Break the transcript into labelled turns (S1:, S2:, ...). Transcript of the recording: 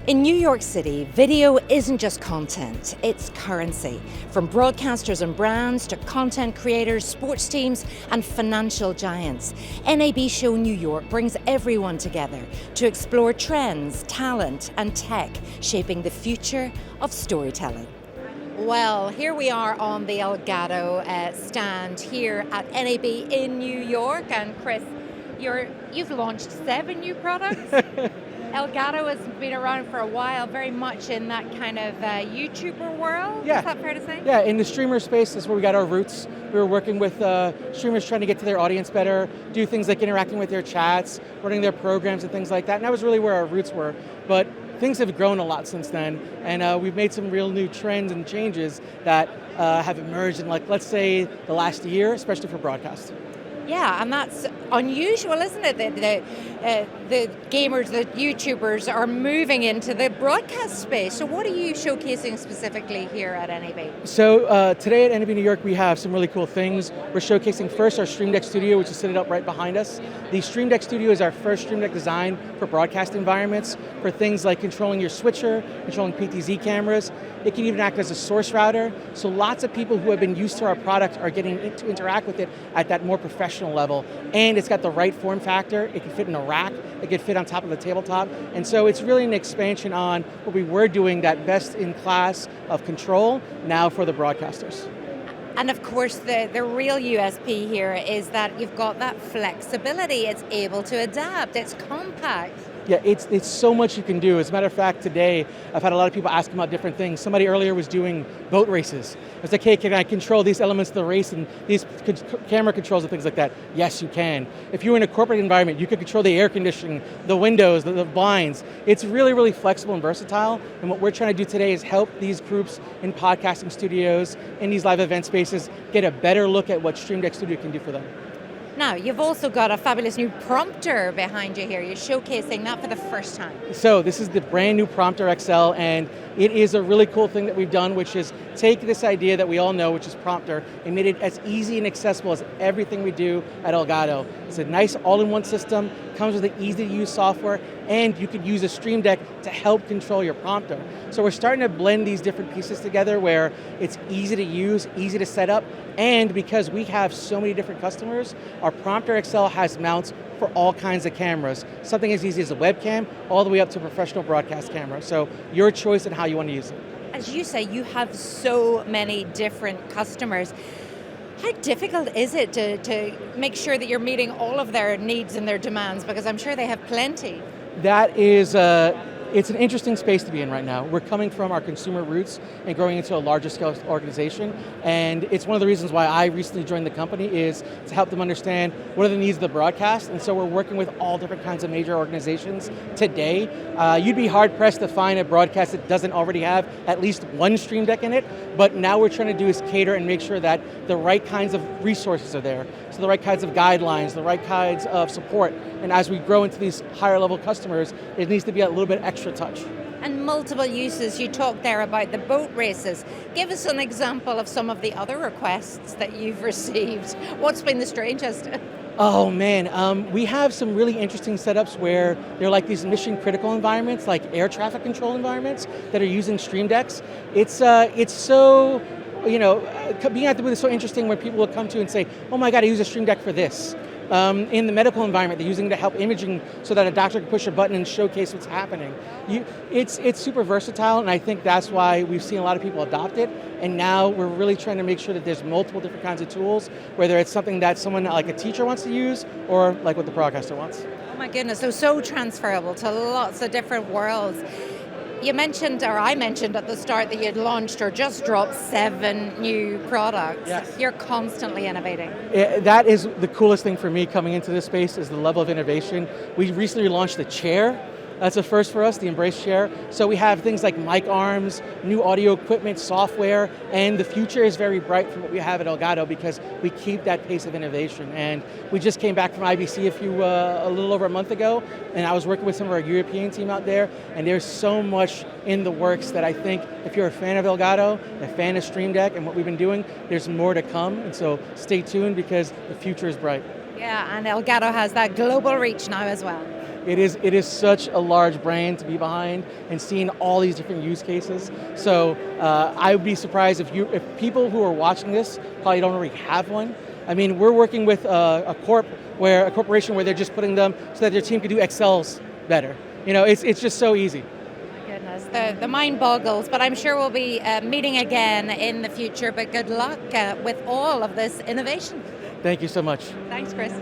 S1: In New York City, video isn't just content, it's currency. From broadcasters and brands to content creators, sports teams, and financial giants, NAB Show New York brings everyone together to explore trends, talent, and tech shaping the future of storytelling. Well, here we are on the Elgato stand here at NAB in New York, and Chris, you've launched 7 new products. Elgato has been around for a while, very much in that kind of YouTuber world.
S2: Yeah.
S1: Is that fair to say?
S2: Yeah, in the streamer space is where we got our roots. We were working with streamers trying to get to their audience better, do things like interacting with their chats, running their programs and things like that, and that was really where our roots were. But things have grown a lot since then, and we've made some real new trends and changes that have emerged in, like, let's say, the last year, especially for broadcast.
S1: Yeah, and that's unusual, isn't it? The gamers, the YouTubers are moving into the broadcast space. So what are you showcasing specifically here at NAB?
S2: So today at NAB New York, we have some really cool things. We're showcasing first our Stream Deck Studio, which is sitting up right behind us. The Stream Deck Studio is our first Stream Deck design for broadcast environments, for things like controlling your switcher, controlling PTZ cameras. It can even act as a source router. So lots of people who have been used to our product are getting to interact with it at that more professional level. And it's got the right form factor. It can fit in a rack. It can fit on top of the tabletop. And so it's really an expansion on what we were doing, that best in class of control, now for the broadcasters.
S1: And of course, the real USP here is that you've got that flexibility. It's able to adapt. It's compact.
S2: Yeah, it's so much you can do. As a matter of fact, today, I've had a lot of people ask about different things. Somebody earlier was doing boat races. I was like, hey, can I control these elements of the race and these camera controls and things like that? Yes, you can. If you're in a corporate environment, you can control the air conditioning, the windows, the blinds. It's really, really flexible and versatile. And what we're trying to do today is help these groups in podcasting studios, in these live event spaces, get a better look at what Stream Deck Studio can do for them.
S1: Now, you've also got a fabulous new prompter behind you here. You're showcasing that for the first time.
S2: So this is the brand new Prompter XL, and it is a really cool thing that we've done, which is take this idea that we all know, which is Prompter, and made it as easy and accessible as everything we do at Elgato. It's a nice all-in-one system, comes with the easy-to-use software, and you could use a Stream Deck to help control your prompter. So we're starting to blend these different pieces together where it's easy to use, easy to set up, and because we have so many different customers, our Prompter XL has mounts for all kinds of cameras. Something as easy as a webcam, all the way up to a professional broadcast camera. So your choice on how you want to use it.
S1: As you say, you have so many different customers. How difficult is it to make sure that you're meeting all of their needs and their demands? Because I'm sure they have plenty.
S2: That is, it's an interesting space to be in right now. We're coming from our consumer roots and growing into a larger scale organization, and it's one of the reasons why I recently joined the company is to help them understand what are the needs of the broadcast, and so we're working with all different kinds of major organizations today. You'd be hard pressed to find a broadcast that doesn't already have at least one Stream Deck in it, but now we're trying to do is cater and make sure that the right kinds of resources are there, so the right kinds of guidelines, the right kinds of support, and as we grow into these higher level customers, it needs to be a little bit extra touch.
S1: And multiple uses. You talked there about the boat races. Give us an example of some of the other requests that you've received. What's been the strangest?
S2: Oh man, we have some really interesting setups where they're like these mission critical environments, like air traffic control environments that are using Stream Decks. It's so, being at the booth is so interesting when people will come to and say, oh my God, I use a Stream Deck for this. In the medical environment, they're using it to help imaging so that a doctor can push a button and showcase what's happening. It's super versatile, and I think that's why we've seen a lot of people adopt it, and now we're really trying to make sure that there's multiple different kinds of tools, whether it's something that someone like a teacher wants to use, or like what the broadcaster wants.
S1: Oh my goodness, so transferable to lots of different worlds. You mentioned, or I mentioned at the start, that you'd launched or just dropped 7 new products.
S2: Yes.
S1: You're constantly innovating.
S2: That is the coolest thing for me coming into this space is the level of innovation. We recently launched the chair. That's a first for us, the Embrace chair. So we have things like mic arms, new audio equipment, software, and the future is very bright for what we have at Elgato because we keep that pace of innovation. And we just came back from IBC a little over a month ago, and I was working with some of our European team out there, and there's so much in the works that I think if you're a fan of Elgato, a fan of Stream Deck and what we've been doing, there's more to come, and so stay tuned because the future is bright.
S1: Yeah, and Elgato has that global reach now as well.
S2: It is such a large brand to be behind and seeing all these different use cases. So I would be surprised if people who are watching this probably don't already have one. I mean, we're working with a corporation where they're just putting them so that their team can do Excels better. It's just so easy.
S3: Goodness, the mind boggles, but I'm sure we'll be meeting again in the future, but good luck with all of this innovation.
S2: Thank you so much.
S3: Thanks, Chris.